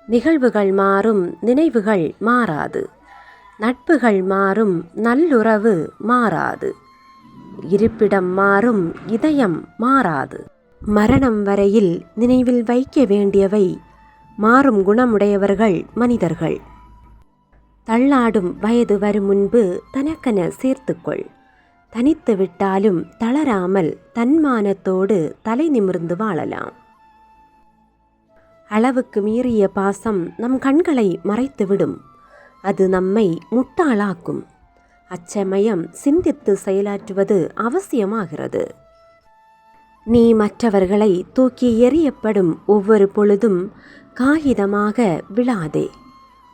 நிகழ்வுகள் மாறும், நினைவுகள் மாறாது. நட்புகள் மாறும், நல்லுறவு மாறாது. இருப்பிடம் மாறும், இதயம் மாறாது. மரணம் வரையில் நினைவில் வைக்க வேண்டியவை மாறும் குணமுடையவர்கள் மனிதர்கள். தள்ளாடும் வயது வரும் முன்பு தனக்கென சேர்த்துக்கொள். தனித்து விட்டாலும் தளராமல் தன்மானத்தோடு தலை நிமிர்ந்து வாழலாம். அளவுக்கு மீறிய பாசம் நம் கண்களை மறைத்துவிடும். அது நம்மை முட்டாளாக்கும். அச்சமயம் சிந்தித்து செயலாற்றுவது அவசியமாகிறது. நீ மற்றவர்களை தூக்கி எறியப்படும் ஒவ்வொரு பொழுதும் காகிதமாக விழாதே.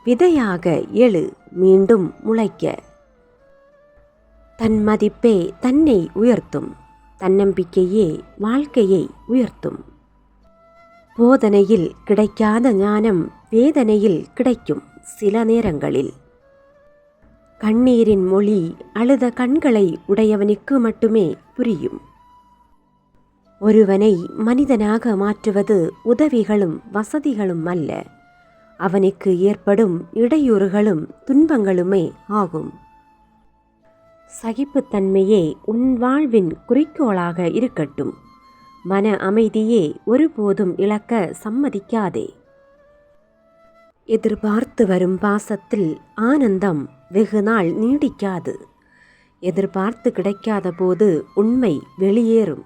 விதையாக எழு, மீண்டும் முளைக்க. தன் மதிப்பே தன்னை உயர்த்தும். தன்னம்பிக்கையே வாழ்க்கையை உயர்த்தும். போதனையில் கிடைக்காத ஞானம் வேதனையில் கிடைக்கும் சில நேரங்களில். கண்ணீரின் மொழி அழுத கண்களை உடையவனுக்கு மட்டுமே புரியும். ஒருவனை மனிதனாக மாற்றுவது உதவிகளும் வசதிகளும் அல்ல, அவனுக்கு ஏற்படும் இடையூறுகளும் துன்பங்களுமே ஆகும். சகிப்புத்தன்மையே உன் வாழ்வின் குறிக்கோளாக இருக்கட்டும். மன அமைதியே ஒருபோதும் இழக்க சம்மதிக்காதே. எதிர்பார்த்து வரும் பாசத்தில் ஆனந்தம் வெகுநாள் நீடிக்காது. எதிர்பார்த்து கிடைக்காத போது உண்மை வெளியேறும்.